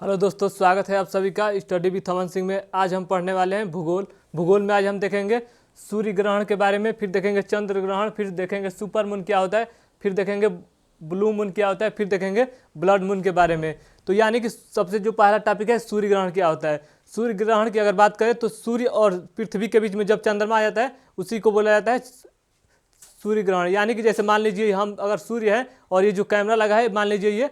Hello दोस्तों, स्वागत है आप सभी का स्टडी विथ अमन सिंह में। आज हम पढ़ने वाले हैं भूगोल में आज हम देखेंगे सूर्य ग्रहण के बारे में, फिर देखेंगे चंद्र ग्रहण, फिर देखेंगे सुपर मून क्या होता है, फिर देखेंगे ब्लू मून क्या होता है, फिर देखेंगे ब्लड मून के बारे में। तो यानी कि सबसे जो पहला टॉपिक है सूर्य ग्रहण क्या होता है। सूर्य ग्रहण की अगर बात करें तो सूर्य और पृथ्वी के बीच में जब चंद्रमा आ जाता है उसी को बोला जाता है सूर्य ग्रहण। यानी कि जैसे मान लीजिए हम अगर सूर्य है और ये जो कैमरा लगा है मान लीजिए ये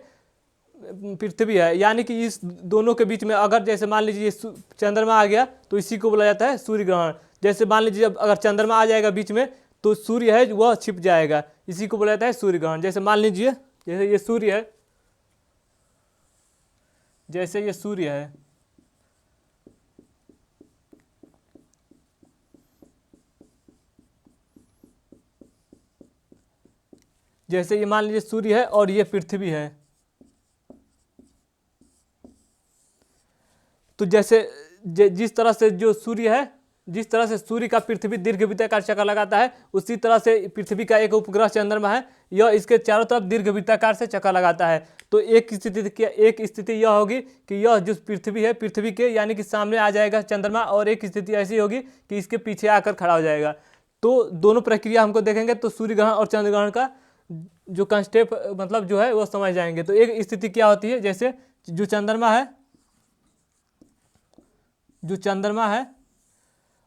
पृथ्वी है, यानी कि इस दोनों के बीच में अगर जैसे मान लीजिए चंद्रमा आ गया तो इसी को बोला जाता है सूर्य ग्रहण। जैसे मान लीजिए जब अगर चंद्रमा आ जाएगा बीच में तो सूर्य है वह छिप जाएगा, इसी को बोला जाता है सूर्य ग्रहण। जैसे मान लीजिए जैसे ये सूर्य है, जैसे ये सूर्य है, जैसे ये मान लीजिए सूर्य है और ये पृथ्वी है। तो जैसे जिस तरह से जो सूर्य है, जिस तरह से सूर्य का पृथ्वी दीर्घवृत्ताकार चक्कर लगाता है उसी तरह से पृथ्वी का एक उपग्रह चंद्रमा है, यह इसके चारों तरफ दीर्घवृत्ताकार से चक्कर लगाता है। तो एक स्थिति यह होगी कि यह जो पृथ्वी है, पृथ्वी के यानी कि सामने आ जाएगा चंद्रमा, और एक स्थिति ऐसी होगी कि इसके पीछे आकर खड़ा हो जाएगा। तो दोनों प्रक्रिया हमको देखेंगे तो सूर्य ग्रहण और चंद्र ग्रहण का जो कंस्टेप मतलब जो है वो समझ जाएंगे। तो एक स्थिति क्या होती है, जैसे जो चंद्रमा है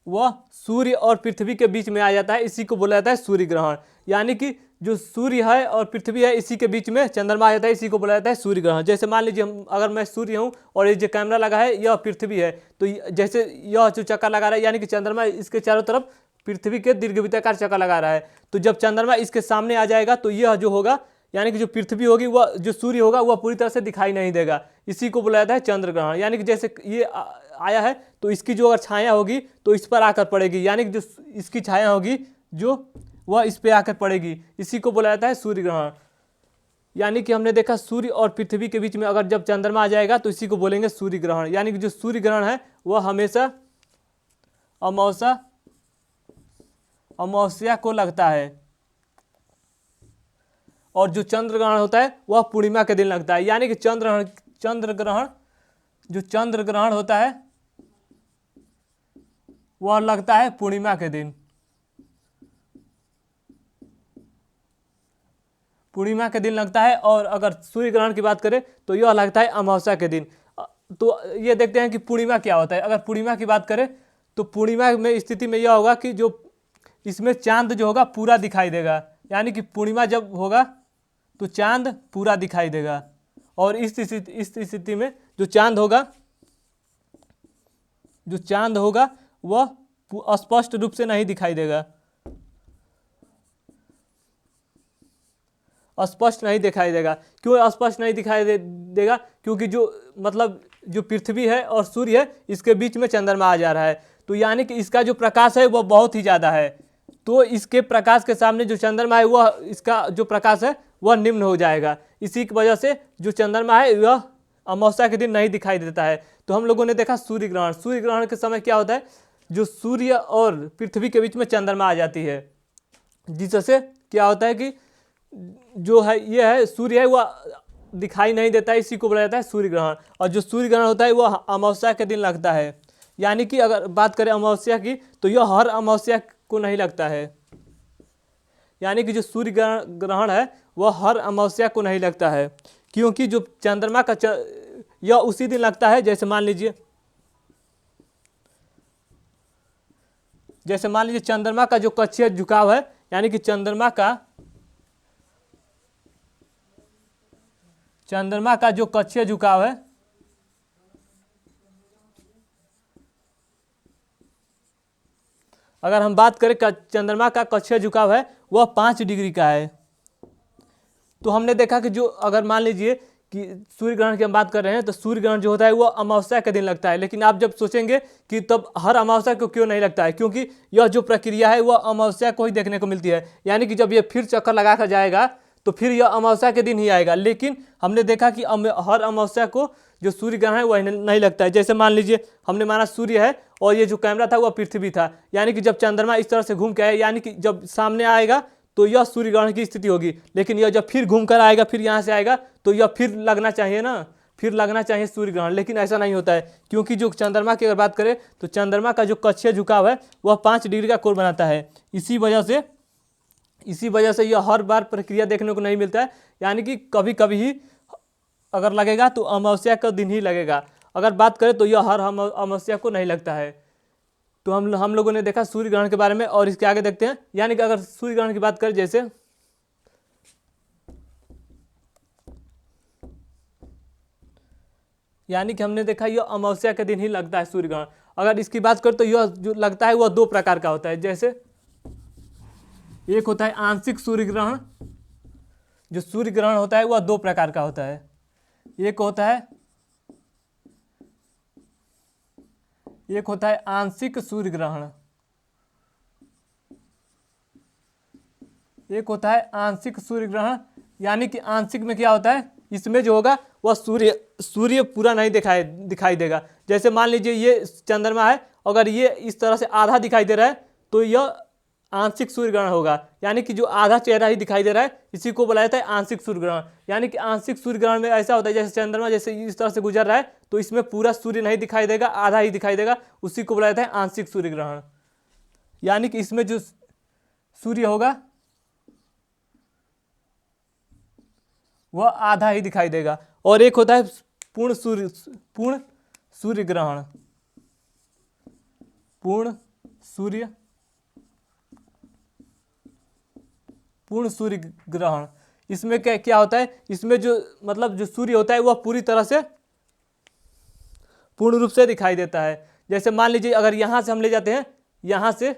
वह सूर्य और पृथ्वी के बीच में आ जाता है, इसी को बोला जाता है सूर्य ग्रहण। यानी कि जो सूर्य है और पृथ्वी है इसी के बीच में चंद्रमा आ जाता है, इसी को बोला जाता है सूर्य ग्रहण। जैसे मान लीजिए अगर मैं सूर्य हूँ और ये जो कैमरा लगा है यह पृथ्वी है, तो जैसे यह जो चक्कर लगा रहा है यानी कि चंद्रमा इसके चारों तरफ पृथ्वी के दीर्घवृत्ताकार चक्कर लगा रहा है। तो जब चंद्रमा इसके सामने आ जाएगा तो यह जो होगा यानी कि जो पृथ्वी होगी वह जो सूर्य होगा वह पूरी तरह से दिखाई नहीं देगा, इसी को बोला जाता है चंद्र ग्रहण। यानी कि जैसे ये आया है तो इसकी जो अगर छाया होगी तो इस पर आकर पड़ेगी, यानी कि जो इसकी छाया होगी जो वह इस पर आकर पड़ेगी, इसी को बोला जाता है सूर्य ग्रहण। यानी कि हमने देखा सूर्य और पृथ्वी के बीच में अगर जब चंद्रमा आ जाएगा तो इसी को बोलेंगे सूर्य ग्रहण। यानी कि जो सूर्य ग्रहण है वह हमेशा अमावस्या को लगता है, और जो चंद्र ग्रहण होता है वह पूर्णिमा के दिन लगता है। यानी कि चंद्र ग्रहण होता है वह लगता है पूर्णिमा के दिन। पूर्णिमा के दिन लगता है, और अगर सूर्य ग्रहण की बात करें तो यह लगता है अमावस्या के दिन। तो ये देखते हैं कि पूर्णिमा क्या होता है। अगर पूर्णिमा की बात करें तो पूर्णिमा में स्थिति में यह होगा कि जो इसमें चांद जो होगा पूरा दिखाई देगा, यानी कि पूर्णिमा जब होगा तो चांद पूरा दिखाई देगा, और इस स्थिति में जो चांद होगा वह स्पष्ट रूप से नहीं दिखाई देगा, स्पष्ट नहीं दिखाई देगा। क्यों स्पष्ट नहीं दिखाई देगा? क्योंकि जो पृथ्वी है और सूर्य है इसके बीच में चंद्रमा आ जा रहा है, तो यानी कि इसका जो प्रकाश है वह बहुत ही ज़्यादा है। तो इसके प्रकाश के सामने जो चंद्रमा है वह इसका जो प्रकाश है वह निम्न हो जाएगा। इसी की वजह से जो चंद्रमा है वह अमावस्या के दिन नहीं दिखाई देता है। तो हम लोगों ने देखा सूर्य ग्रहण। सूर्य ग्रहण के समय क्या होता है, जो सूर्य और पृथ्वी के बीच में चंद्रमा आ जाती है, जिससे क्या होता है कि जो है ये है सूर्य है वह दिखाई नहीं देता है, इसी को बोला जाता है सूर्य ग्रहण। और जो सूर्य ग्रहण होता है वह अमावस्या के दिन लगता है। यानी कि अगर बात करें अमावस्या की तो यह हर अमावस्या को नहीं लगता है, यानी कि जो सूर्य ग्रहण है वह हर अमावस्या को नहीं लगता है, क्योंकि जो चंद्रमा का यह उसी दिन लगता है। जैसे मान लीजिए चंद्रमा का जो कक्षीय झुकाव है, यानी कि चंद्रमा का जो कक्षीय झुकाव है अगर हम बात करें चंद्रमा का कक्षीय झुकाव है वह 5 डिग्री का है। तो हमने देखा कि जो अगर मान लीजिए कि सूर्य ग्रहण की हम बात कर रहे हैं तो सूर्य ग्रहण जो होता है वह अमावस्या के दिन लगता है, लेकिन आप जब सोचेंगे कि तब हर अमावस्या को क्यों नहीं लगता है, क्योंकि यह जो प्रक्रिया है वह अमावस्या को ही देखने को मिलती है। यानी कि जब ये फिर चक्कर लगा कर जाएगा तो फिर यह अमावस्या के दिन ही आएगा, लेकिन हमने देखा कि हर अमावस्या को जो सूर्य ग्रहण है वह नहीं लगता है। जैसे मान लीजिए हमने माना सूर्य है और ये जो कैमरा था वह पृथ्वी था, यानी कि जब चंद्रमा इस तरह से घूम के आए, यानी कि जब सामने आएगा तो यह सूर्य ग्रहण की स्थिति होगी, लेकिन यह जब फिर घूम कर आएगा फिर यहाँ से आएगा तो यह फिर लगना चाहिए ना, फिर लगना चाहिए सूर्य ग्रहण, लेकिन ऐसा नहीं होता है, क्योंकि जो चंद्रमा की अगर बात करें तो चंद्रमा का जो कक्षीय झुकाव है वह 5 डिग्री का कोण बनाता है। इसी वजह से यह हर बार प्रक्रिया देखने को नहीं मिलता है, यानी कि कभी कभी ही अगर लगेगा तो अमावस्या का दिन ही लगेगा। अगर बात करें तो यह हर अमावस्या को नहीं लगता है। तो हम लोगों ने देखा सूर्य ग्रहण के बारे में, और इसके आगे देखते हैं। यानी कि अगर सूर्य ग्रहण की बात करें, जैसे यानी कि हमने देखा यह अमावस्या के दिन ही लगता है सूर्य ग्रहण। अगर इसकी बात करें तो यह जो लगता है वह 2 प्रकार का होता है। जैसे एक होता है आंशिक सूर्य ग्रहण, जो सूर्य ग्रहण होता है वह 2 प्रकार का होता है। एक होता है आंशिक सूर्य ग्रहण, एक होता है आंशिक सूर्य ग्रहण। यानी कि आंशिक में क्या होता है, इसमें जो होगा वह सूर्य पूरा नहीं दिखाई देगा। जैसे मान लीजिए ये चंद्रमा है, अगर ये इस तरह से आधा दिखाई दे रहा है तो यह आंशिक सूर्य ग्रहण होगा। यानी कि जो आधा चेहरा ही दिखाई दे रहा है, इसी को बोला जाता है आंशिक सूर्य ग्रहण। यानी कि आंशिक सूर्य ग्रहण में ऐसा होता है, जैसे चंद्रमा जैसे इस तरह से गुजर रहा है तो इसमें पूरा सूर्य नहीं दिखाई देगा, आधा ही दिखाई देगा, उसी को बोला जाता है आंशिक सूर्य ग्रहण। यानी कि इसमें जो सूर्य होगा वह आधा ही दिखाई देगा। और एक होता है पूर्ण सूर्य ग्रहण, पूर्ण सूर्य ग्रहण। इसमें क्या होता है, इसमें जो मतलब जो सूर्य होता है वह पूरी तरह से पूर्ण रूप से दिखाई देता है। जैसे मान लीजिए अगर यहाँ से हम ले जाते हैं यहाँ से,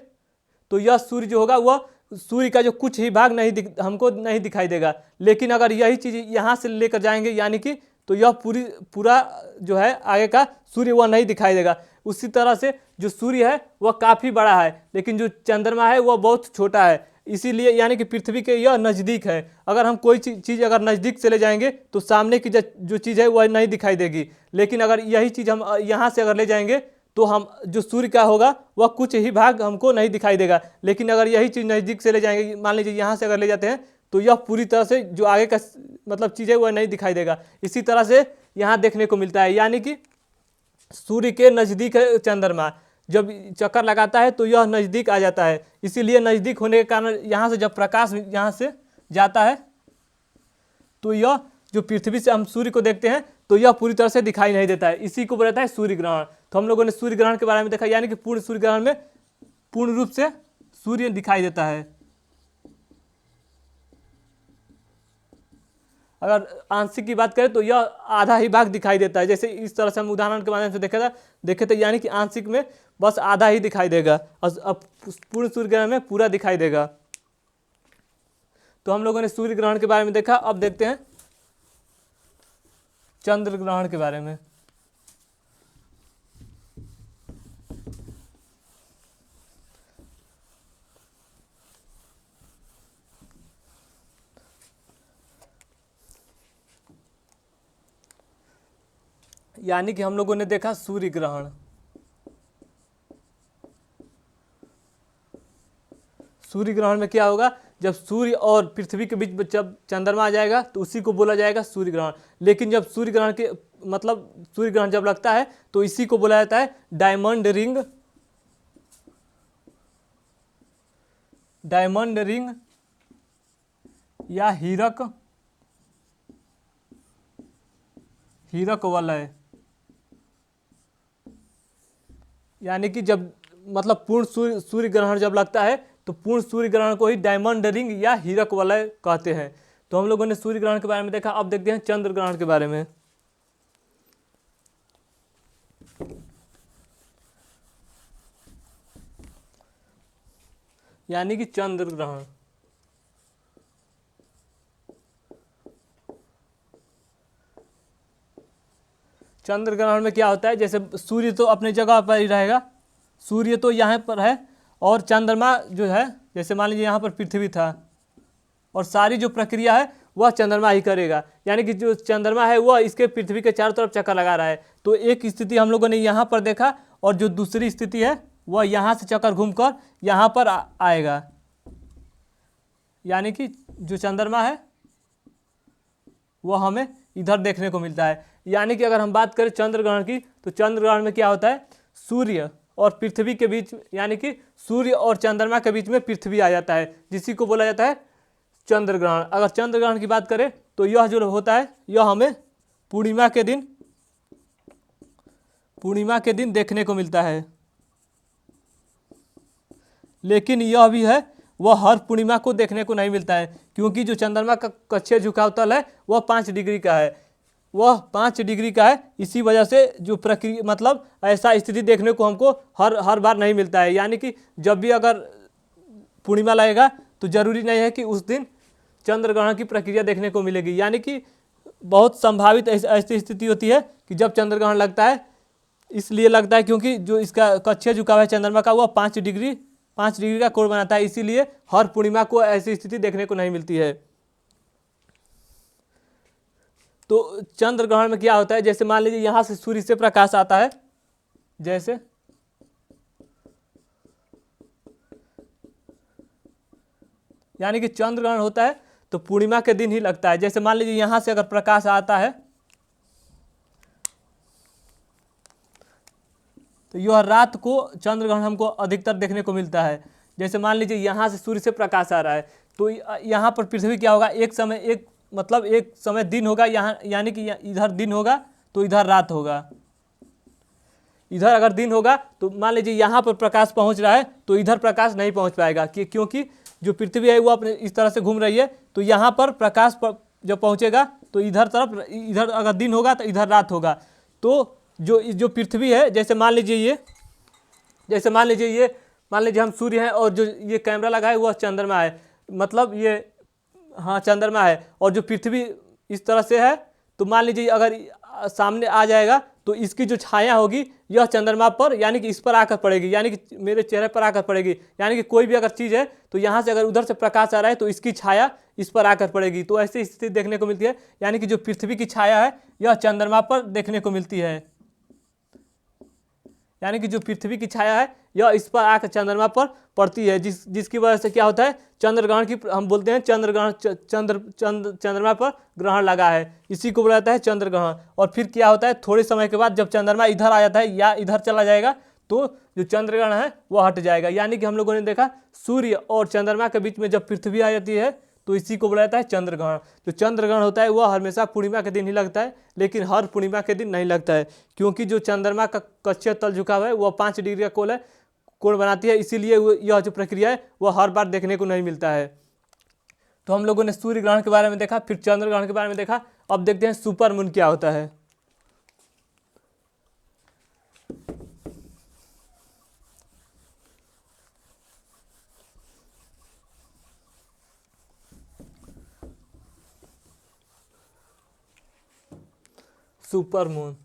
तो यह सूर्य जो होगा वह सूर्य का जो कुछ ही भाग हमको नहीं दिखाई देगा। लेकिन अगर यही चीज़ यहाँ से लेकर जाएंगे यानी कि, तो यह पूरा जो है आगे का सूर्य वह नहीं दिखाई देगा। उसी तरह से जो सूर्य है वह काफ़ी बड़ा है, लेकिन जो चंद्रमा है वह बहुत छोटा है। इसीलिए यानी कि पृथ्वी के यह नज़दीक है। अगर हम कोई चीज़ अगर नज़दीक से ले जाएंगे तो सामने की जो चीज़ है वह नहीं दिखाई देगी। लेकिन अगर यही चीज़ हम यहाँ से अगर ले जाएंगे तो हम जो सूर्य का होगा वह कुछ ही भाग हमको नहीं दिखाई देगा। लेकिन अगर यही चीज़ नज़दीक से ले जाएंगे, मान लीजिए यहाँ से अगर ले जाते हैं, तो यह पूरी तरह से जो आगे का मतलब चीज़ है वह नहीं दिखाई देगा। इसी तरह से यहाँ देखने को मिलता है। यानी कि सूर्य के नज़दीक है चंद्रमा, जब चक्कर लगाता है तो यह नज़दीक आ जाता है। इसीलिए नज़दीक होने के कारण यहाँ से जब प्रकाश यहाँ से जाता है तो यह जो पृथ्वी से हम सूर्य को देखते हैं तो यह पूरी तरह से दिखाई नहीं देता है। इसी को बोलता है सूर्य ग्रहण। तो हम लोगों ने सूर्य ग्रहण के बारे में देखा, यानी कि पूर्ण सूर्य ग्रहण में पूर्ण रूप से सूर्य दिखाई देता है। अगर आंशिक की बात करें तो यह आधा ही भाग दिखाई देता है। जैसे इस तरह से हम उदाहरण के माध्यम से देखे थे, यानी कि आंशिक में बस आधा ही दिखाई देगा और पूर्ण सूर्य ग्रहण में पूरा दिखाई देगा। तो हम लोगों ने सूर्य ग्रहण के बारे में देखा। अब देखते हैं चंद्र ग्रहण के बारे में। यानी कि हम लोगों ने देखा सूर्य ग्रहण। सूर्य ग्रहण में क्या होगा, जब सूर्य और पृथ्वी के बीच जब चंद्रमा आ जाएगा तो उसी को बोला जाएगा सूर्य ग्रहण। लेकिन जब सूर्य ग्रहण जब लगता है तो इसी को बोला जाता है डायमंड रिंग या हीरक वलय। यानी कि जब मतलब पूर्ण सूर्य ग्रहण जब लगता है तो पूर्ण सूर्य ग्रहण को ही डायमंड रिंग या हीरक वलय कहते हैं। तो हम लोगों ने सूर्य ग्रहण के बारे में देखा। अब देखते हैं चंद्र ग्रहण के बारे में। यानी कि चंद्र ग्रहण, चंद्र ग्रहण में क्या होता है, जैसे सूर्य तो अपने जगह पर ही रहेगा, सूर्य तो यहाँ पर है और चंद्रमा जो है, जैसे मान लीजिए यहाँ पर पृथ्वी था और सारी जो प्रक्रिया है वह चंद्रमा ही करेगा। यानी कि जो चंद्रमा है वह इसके पृथ्वी के चारों तरफ चक्कर लगा रहा है। तो एक स्थिति हम लोगों ने यहाँ पर देखा और जो दूसरी स्थिति है वह यहाँ से चक्कर घूमकर यहाँ पर आएगा। यानी कि जो चंद्रमा है वह हमें इधर देखने को मिलता है। यानी कि अगर हम बात करें चंद्र ग्रहण की, तो चंद्र ग्रहण में क्या होता है, सूर्य और पृथ्वी के बीच, यानी कि सूर्य और चंद्रमा के बीच में पृथ्वी आ जाता है, जिसी को बोला जाता है चंद्र ग्रहण। अगर चंद्र ग्रहण की बात करें तो यह जो होता है यह हमें पूर्णिमा के दिन देखने को मिलता है। लेकिन यह भी है, वह हर पूर्णिमा को देखने को नहीं मिलता है, क्योंकि जो चंद्रमा का कक्षीय झुकाव तल है वह 5 डिग्री का है, वह 5 डिग्री का है। इसी वजह से जो प्रक्रिया, मतलब ऐसा स्थिति देखने को हमको हर बार नहीं मिलता है। यानी कि जब भी अगर पूर्णिमा लगेगा तो ज़रूरी नहीं है कि उस दिन चंद्र ग्रहण की प्रक्रिया देखने को मिलेगी। यानी कि बहुत संभावित ऐसी स्थिति होती है कि जब चंद्र ग्रहण लगता है, इसलिए लगता है क्योंकि जो इसका कक्षीय झुकाव है चंद्रमा का वह 5 डिग्री का कोण बनाता है, इसीलिए हर पूर्णिमा को ऐसी स्थिति देखने को नहीं मिलती है। तो चंद्र ग्रहण में क्या होता है, जैसे मान लीजिए यहाँ से सूर्य से प्रकाश आता है, जैसे यानी कि चंद्र ग्रहण होता है तो पूर्णिमा के दिन ही लगता है। जैसे मान लीजिए यहाँ से अगर प्रकाश आता है तो यह रात को चंद्र ग्रहण हमको अधिकतर देखने को मिलता है। जैसे मान लीजिए यहाँ से सूर्य से प्रकाश आ रहा है तो यहाँ पर पृथ्वी क्या होगा, एक समय दिन होगा यहाँ, यानी कि इधर दिन होगा तो इधर रात होगा। इधर अगर दिन होगा तो मान लीजिए यहाँ पर प्रकाश पहुँच रहा है तो इधर प्रकाश नहीं पहुँच पाएगा, क्योंकि जो पृथ्वी है वो अपने इस तरह से घूम रही है, तो यहाँ पर प्रकाश जब पहुँचेगा तो इधर अगर दिन होगा तो इधर रात होगा। तो जो पृथ्वी है, जैसे मान लीजिए हम सूर्य हैं और जो ये कैमरा लगा है वह चंद्रमा है, मतलब ये हाँ चंद्रमा है, और जो पृथ्वी इस तरह से है, तो मान लीजिए अगर सामने आ जाएगा तो इसकी जो छाया होगी यह चंद्रमा पर, यानी कि इस पर आकर पड़ेगी, यानी कि मेरे चेहरे पर आकर पड़ेगी। यानी कि कोई भी अगर चीज़ है तो यहाँ से अगर उधर से प्रकाश आ रहा है तो इसकी छाया इस पर आकर पड़ेगी। तो ऐसी स्थिति देखने को मिलती है, यानी कि जो पृथ्वी की छाया है यह चंद्रमा पर देखने को मिलती है। यानी कि जो पृथ्वी की छाया है यह इस पर आकर चंद्रमा पर पड़ती है, जिसकी वजह से क्या होता है, चंद्र ग्रहण की हम बोलते हैं चंद्र ग्रहण, चंद्रमा पर ग्रहण लगा है, इसी को बोला जाता है चंद्र ग्रहण। और फिर क्या होता है, थोड़े समय के बाद जब चंद्रमा इधर आ जाता है या इधर चला जाएगा तो जो चंद्र ग्रहण है वह हट जाएगा। यानी कि हम लोगों ने देखा सूर्य और चंद्रमा के बीच में जब पृथ्वी आ जाती है तो इसी को बोला जाता है चंद्र ग्रहण। जो चंद्र ग्रहण होता है वह हमेशा पूर्णिमा के दिन ही लगता है, लेकिन हर पूर्णिमा के दिन नहीं लगता है, क्योंकि जो चंद्रमा का कक्षीय तल झुकाव है वह 5 डिग्री का कोण बनाती है, इसीलिए यह जो प्रक्रिया है वह हर बार देखने को नहीं मिलता है। तो हम लोगों ने सूर्य ग्रहण के बारे में देखा, फिर चंद्र ग्रहण के बारे में देखा। अब देखते हैं सुपर मून क्या होता है। सुपर मून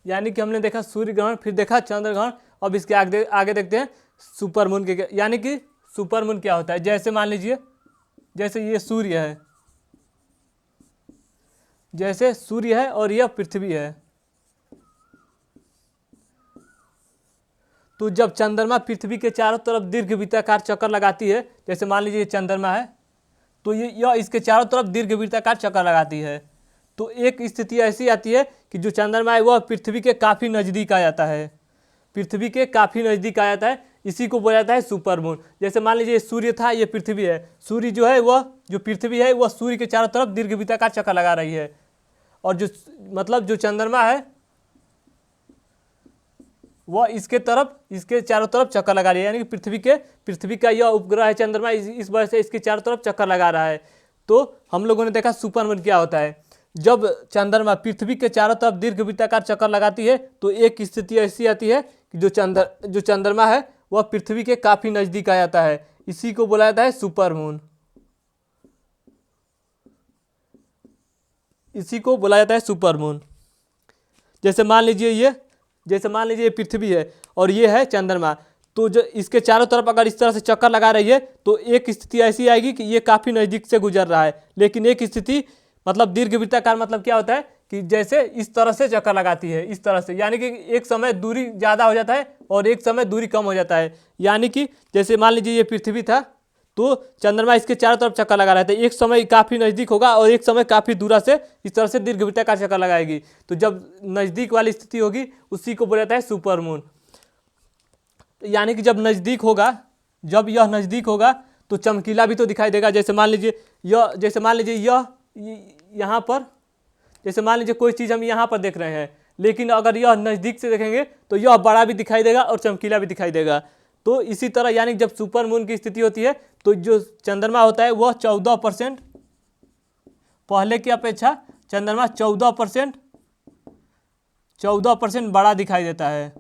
यानी कि हमने देखा सूर्य ग्रहण, फिर देखा चंद्र ग्रहण। अब इसके आगे देखते हैं सुपर मून के, यानी कि सुपर मून क्या होता है। जैसे मान लीजिए जैसे ये सूर्य है, जैसे सूर्य है और यह पृथ्वी है, तो जब चंद्रमा पृथ्वी के चारों तरफ दीर्घवृत्ताकार चक्कर लगाती है, जैसे मान लीजिए चंद्रमा है तो यह इसके चारों तरफ दीर्घवृत्ताकार चक्कर लगाती है, तो एक स्थिति ऐसी आती है कि जो चंद्रमा है वह पृथ्वी के काफ़ी नज़दीक आ जाता है, पृथ्वी के काफ़ी नज़दीक आ जाता है, इसी को बोला जाता है सुपर मून। जैसे मान लीजिए सूर्य था, ये पृथ्वी है, सूर्य जो है वह जो पृथ्वी है वह सूर्य के चारों तरफ दीर्घवृत्ताकार चक्कर लगा रही है, और जो चंद्रमा है वह इसके चारों तरफ चक्कर लगा रही है, यानी कि पृथ्वी का यह उपग्रह है चंद्रमा, इस वजह से इसके चारों तरफ चक्कर लगा रहा है। तो हम लोगों ने देखा सुपर मून क्या होता है। जब चंद्रमा पृथ्वी के चारों तरफ दीर्घवृत्ताकार चक्कर लगाती है तो एक स्थिति ऐसी आती है कि जो चंद्रमा है वह पृथ्वी के काफ़ी नज़दीक आ जाता है, इसी को बोला जाता है सुपर मून, इसी को बोला जाता है सुपर मून। जैसे मान लीजिए ये पृथ्वी है और ये है चंद्रमा, तो जो इसके चारों तरफ अगर इस तरह से चक्कर लगा रही है तो एक स्थिति ऐसी आएगी कि ये काफ़ी नज़दीक से गुजर रहा है, लेकिन एक स्थिति मतलब दीर्घवृत्ताकार मतलब क्या होता है कि जैसे इस तरह से चक्कर लगाती है, इस तरह से, यानी कि एक समय दूरी ज़्यादा हो जाता है और एक समय दूरी कम हो जाता है। यानी कि जैसे मान लीजिए ये पृथ्वी था, तो चंद्रमा इसके चारों तरफ चक्कर लगा रहा था, एक समय काफ़ी नज़दीक होगा और एक समय काफ़ी दूर से इस तरह से दीर्घवृत्ताकार चक्कर लगाएगी। तो जब नज़दीक वाली स्थिति होगी उसी को बोला जाता है सुपर मून। यानी कि जब नज़दीक होगा, जब यह नज़दीक होगा तो चमकीला भी तो दिखाई देगा। जैसे मान लीजिए यह यहाँ पर, जैसे मान लीजिए कोई चीज़ हम यहाँ पर देख रहे हैं, लेकिन अगर यह नज़दीक से देखेंगे तो यह बड़ा भी दिखाई देगा और चमकीला भी दिखाई देगा। तो इसी तरह यानी जब सुपर मून की स्थिति होती है तो जो चंद्रमा होता है वह 14%, पहले की अपेक्षा चंद्रमा 14% बड़ा दिखाई देता है।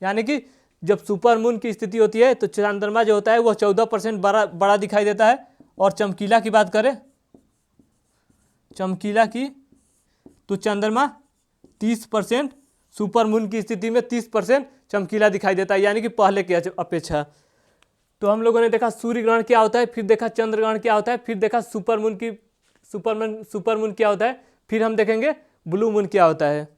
यानी कि जब सुपर मून की स्थिति होती है तो चंद्रमा जो होता है वह 14% बड़ा दिखाई देता है। और चमकीला की बात करें, चमकीला की, तो चंद्रमा 30%, सुपर मून की स्थिति में 30% चमकीला दिखाई देता है, यानी कि पहले की अपेक्षा। तो हम लोगों ने देखा सूर्य ग्रहण क्या होता है, फिर देखा चंद्र ग्रहण क्या होता है, फिर देखा सुपर मून क्या होता है, फिर हम देखेंगे ब्लू मून क्या होता है।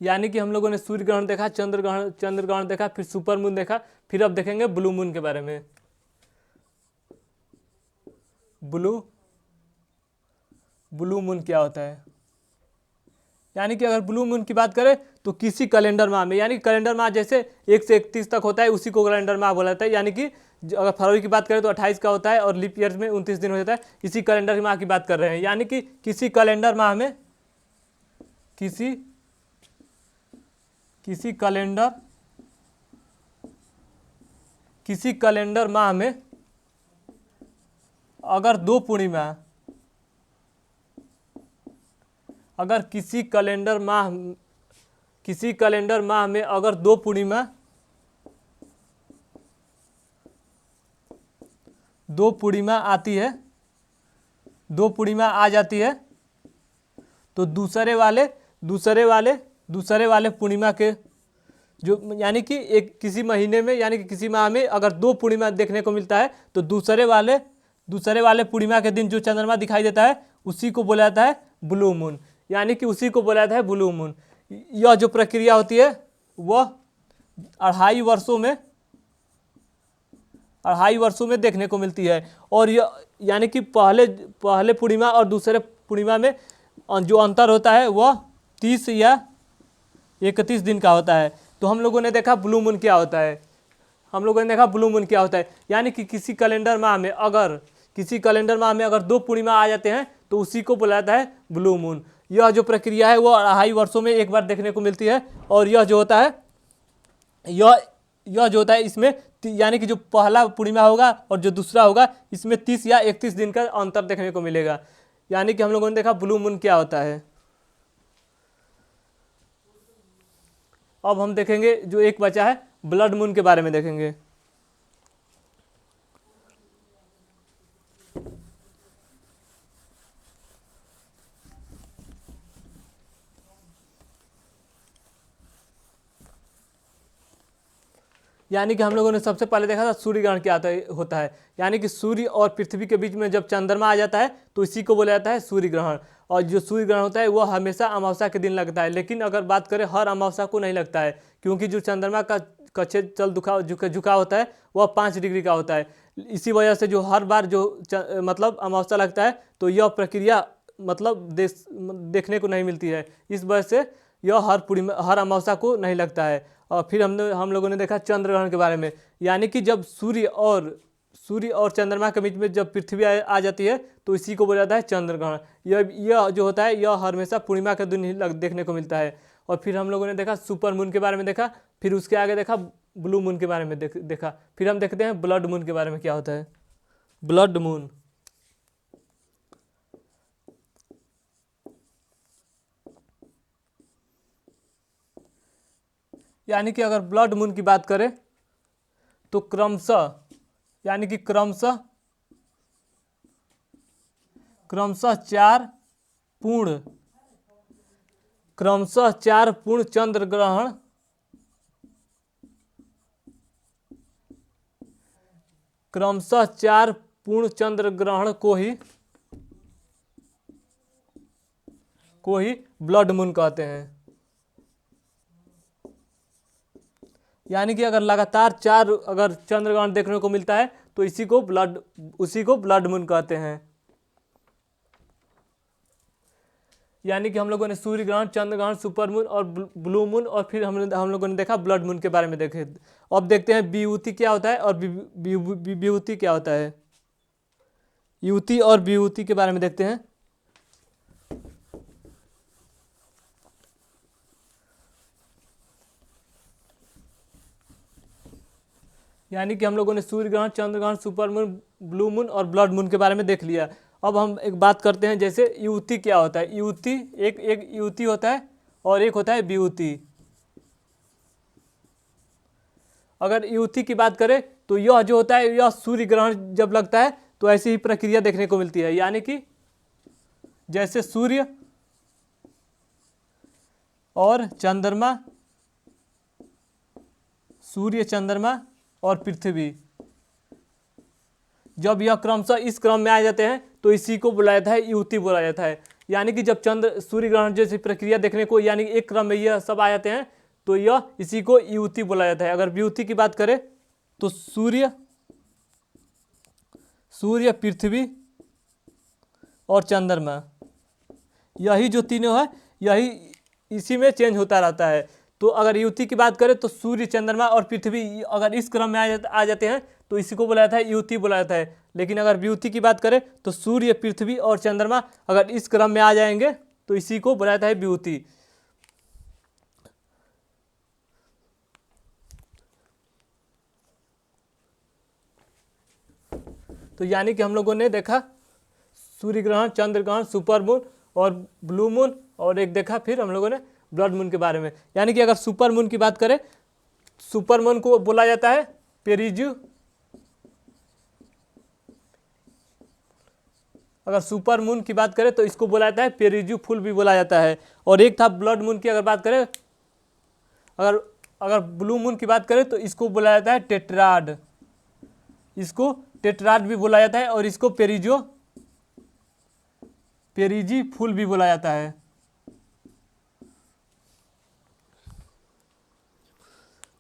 यानी कि हम लोगों ने सूर्य ग्रहण देखा, चंद्र ग्रहण देखा, फिर सुपर मून देखा, फिर अब देखेंगे ब्लू मून के बारे में। ब्लू मून क्या होता है। यानी कि अगर ब्लू मून की बात करें तो किसी कैलेंडर माह में, यानी कैलेंडर माह जैसे 1 से 31 तक होता है उसी को कैलेंडर माह बोला जाता है। यानी कि अगर फरवरी की बात करें तो 28 का होता है और लीप ईयर में 29 दिन हो जाता है, इसी कैलेंडर माह की बात कर रहे हैं। यानी कि किसी कैलेंडर माह में, किसी कैलेंडर माह में अगर दो पूर्णिमा, अगर किसी कैलेंडर माह में अगर दो पूर्णिमा आती है, दो पूर्णिमा आ जाती है, तो दूसरे वाले पूर्णिमा के जो, यानी कि एक किसी महीने में, यानी कि किसी माह में अगर दो पूर्णिमा देखने को मिलता है तो दूसरे वाले पूर्णिमा के दिन जो चंद्रमा दिखाई देता है उसी को बोला जाता है ब्लू मून। यानी कि उसी को बोला जाता है ब्लू मून। यह जो प्रक्रिया होती है वह 2.5 वर्षों में देखने को मिलती है। और यह यानी कि पहले पूर्णिमा और दूसरे पूर्णिमा में जो अंतर होता है वह 30 या 31 दिन का होता है। तो हम लोगों ने देखा ब्लू मून क्या होता है, यानी कि किसी कैलेंडर माह में अगर दो पूर्णिमा आ जाते हैं तो उसी को बोला जाता है ब्लू मून। यह जो प्रक्रिया है वह 2.5 वर्षों में एक बार देखने को मिलती है। और यह जो होता है इसमें यानी कि जो पहला पूर्णिमा होगा और जो दूसरा होगा इसमें 30 या 31 दिन का अंतर देखने को मिलेगा। यानी कि हम लोगों ने देखा ब्लू मून क्या होता है। अब हम देखेंगे जो एक बचा है ब्लड मून के बारे में देखेंगे। यानी कि हम लोगों ने सबसे पहले देखा था सूर्य ग्रहण क्या होता है। यानी कि सूर्य और पृथ्वी के बीच में जब चंद्रमा आ जाता है तो इसी को बोला जाता है सूर्य ग्रहण। और जो सूर्य ग्रहण होता है वह हमेशा अमावस्या के दिन लगता है, लेकिन अगर बात करें हर अमावस्या को नहीं लगता है, क्योंकि जो चंद्रमा का कक्षेत्र चल झुका होता है वह 5 डिग्री का होता है। इसी वजह से जो हर बार जो मतलब अमावस्या लगता है तो यह प्रक्रिया मतलब देखने को नहीं मिलती है। इस वजह से यह हर अमावस्या को नहीं लगता है। और फिर हम लोगों ने देखा चंद्र ग्रहण के बारे में। यानी कि जब सूर्य और चंद्रमा के बीच में जब पृथ्वी आ जाती है तो इसी को बोला जाता है चंद्र ग्रहण। यह जो होता है यह हमेशा पूर्णिमा के दिन ही देखने को मिलता है। और फिर हम लोगों ने देखा सुपर मून के बारे में देखा, फिर उसके आगे देखा ब्लू मून के बारे में देखा। फिर हम देखते हैं ब्लड मून के बारे में क्या होता है। ब्लड मून, यानी कि अगर ब्लड मून की बात करें तो क्रमशः 4 पूर्ण क्रमशः 4 पूर्ण चंद्र ग्रहण क्रमशः 4 पूर्ण चंद्र ग्रहण को ही ब्लड मून कहते हैं। यानी कि अगर लगातार 4 अगर चंद्र ग्रहण देखने को मिलता है तो उसी को ब्लड मून कहते हैं। यानी कि हम लोगों ने सूर्य ग्रहण, चंद्र ग्रहण, सुपर मून और ब्लू मून और फिर हम लोगों ने देखा ब्लड मून के बारे में देखे। अब देखते हैं विभूति क्या होता है और विभूति क्या होता है। युति और विभूति के बारे में देखते हैं। यानी कि हम लोगों ने सूर्य ग्रहण, चंद्र ग्रहण, सुपर मून, ब्लू मून और ब्लड मून के बारे में देख लिया। अब हम एक बात करते हैं, जैसे युति क्या होता है। युति एक युति होता है और एक होता है विभूति। अगर युति की बात करें तो यह जो होता है, यह सूर्य ग्रहण जब लगता है तो ऐसी ही प्रक्रिया देखने को मिलती है। यानी कि जैसे सूर्य और चंद्रमा, सूर्य, चंद्रमा और पृथ्वी, जब यह क्रमशः इस क्रम में आ जाते हैं तो इसी को बुलाया जाता है युति बोला जाता है। यानी कि जब सूर्य ग्रहण जैसी प्रक्रिया देखने को, यानी एक क्रम में यह सब आ जाते हैं तो यह इसी को युति बोला जाता है। अगर विभूति की बात करें तो सूर्य, पृथ्वी और चंद्रमा, यही जो तीनों है यही इसी में चेंज होता रहता है। तो अगर युति की बात करें तो सूर्य, चंद्रमा और पृथ्वी अगर इस क्रम में आ जाते हैं तो इसी को बोला जाता है युति बोला जाता है। लेकिन अगर विभूति की बात करें तो सूर्य, पृथ्वी और चंद्रमा अगर इस क्रम में आ जाएंगे तो इसी को बोला जाता है विभूति। तो यानी कि हम लोगों ने देखा सूर्य ग्रहण, चंद्र ग्रहण, सुपर मून और ब्लू मून, और एक देखा फिर हम लोगों ने ब्लड मून के बारे में। यानी कि अगर सुपर मून की बात करें, सुपर मून को बोला जाता है पेरिज्यू। अगर सुपर मून की बात करें तो इसको बोला जाता है पेरिज्यू फुल भी बोला जाता है। और एक था ब्लड मून की अगर बात करें, अगर ब्लू मून की बात करें तो इसको बोला जाता है टेट्राड। इसको टेट्राड भी बोला जाता है और इसको पेरिजी फुल भी बोला जाता है।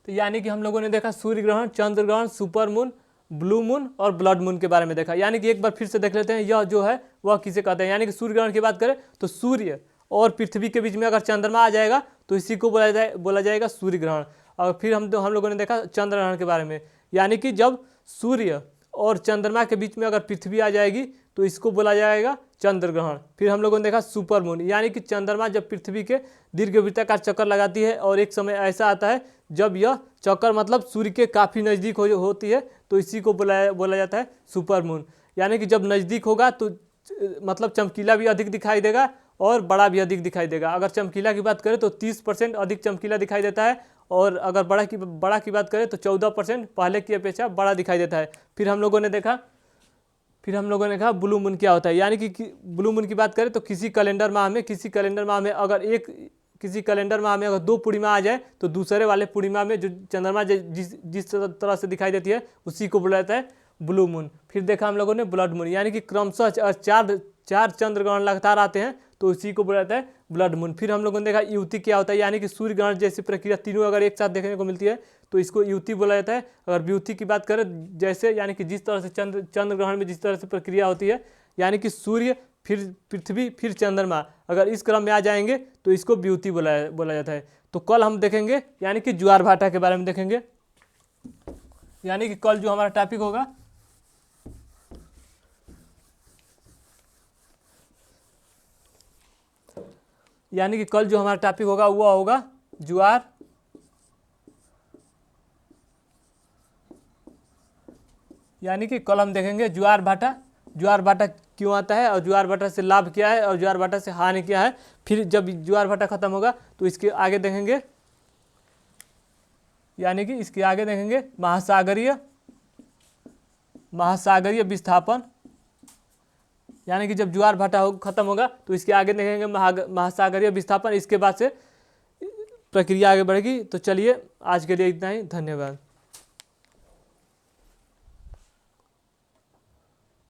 तो यानी कि हम लोगों ने देखा सूर्य ग्रहण, चंद्र ग्रहण, सुपर मून, ब्लू मून और ब्लड मून के बारे में देखा। यानी कि एक बार फिर से देख लेते हैं यह जो है वह किसे कहते हैं। यानी कि सूर्य ग्रहण की बात करें तो सूर्य और पृथ्वी के बीच में अगर चंद्रमा आ जाएगा तो इसी को बोला जाएगा सूर्य ग्रहण। और फिर हम लोगों ने देखा चंद्र ग्रहण के बारे में। यानी कि जब सूर्य और चंद्रमा के बीच में अगर पृथ्वी आ जाएगी तो इसको बोला जाएगा चंद्र ग्रहण। फिर हम लोगों ने देखा सुपर मून, यानी कि चंद्रमा जब पृथ्वी के दीर्घवृत्ताकार चक्कर लगाती है और एक समय ऐसा आता है जब यह चक्कर मतलब सूर्य के काफ़ी नज़दीक होती है तो इसी को बोला जाता है सुपर मून। यानी कि जब नज़दीक होगा तो मतलब चमकीला भी अधिक दिखाई देगा और बड़ा भी अधिक दिखाई देगा। अगर चमकीला की बात करें तो 30% अधिक चमकीला दिखाई देता है, और अगर बड़ा की बात करें तो 14% पहले की अपेक्षा बड़ा दिखाई देता है। फिर हम लोगों ने देखा ब्लू मून क्या होता है। यानी कि ब्लू मून की बात करें तो किसी कैलेंडर माह में अगर किसी कैलेंडर माह में अगर 2 पूर्णिमा आ जाए तो दूसरे वाले पूर्णिमा में जो चंद्रमा जिस तरह से दिखाई देती है उसी को बोला जाता है ब्लू मून। फिर देखा हम लोगों ने ब्लड मून, यानी कि क्रमशः 4 चंद्र ग्रहण लगातार आते हैं तो उसी को बोला जाता है ब्लड मून। फिर हम लोगों ने देखा युति क्या होता है। यानी कि सूर्य ग्रहण जैसी प्रक्रिया तीनों अगर एक साथ देखने को मिलती है तो इसको युति बोला जाता है। अगर विभूति की बात करें जैसे, यानी कि जिस तरह से चंद्र ग्रहण में जिस तरह से प्रक्रिया होती है, यानी कि सूर्य फिर पृथ्वी फिर चंद्रमा अगर इस क्रम में आ जाएंगे तो इसको विभूति बोला जाता है। तो कल हम देखेंगे यानी कि ज्वार भाटा के बारे में देखेंगे। यानी कि कल जो हमारा टॉपिक होगा वह होगा ज्वार यानी कि कल हम देखेंगे ज्वार भाटा क्यों आता है और ज्वार भाटा से लाभ क्या है और ज्वार भाटा से हानि क्या है। फिर जब ज्वार भाटा खत्म होगा तो इसके आगे देखेंगे, यानी कि इसके आगे देखेंगे महासागरीय विस्थापन यानी कि जब ज्वार भाटा खत्म होगा तो इसके आगे देखेंगे महासागरीय विस्थापन, इसके बाद से प्रक्रिया आगे बढ़ेगी। तो चलिए आज के लिए इतना ही, धन्यवाद।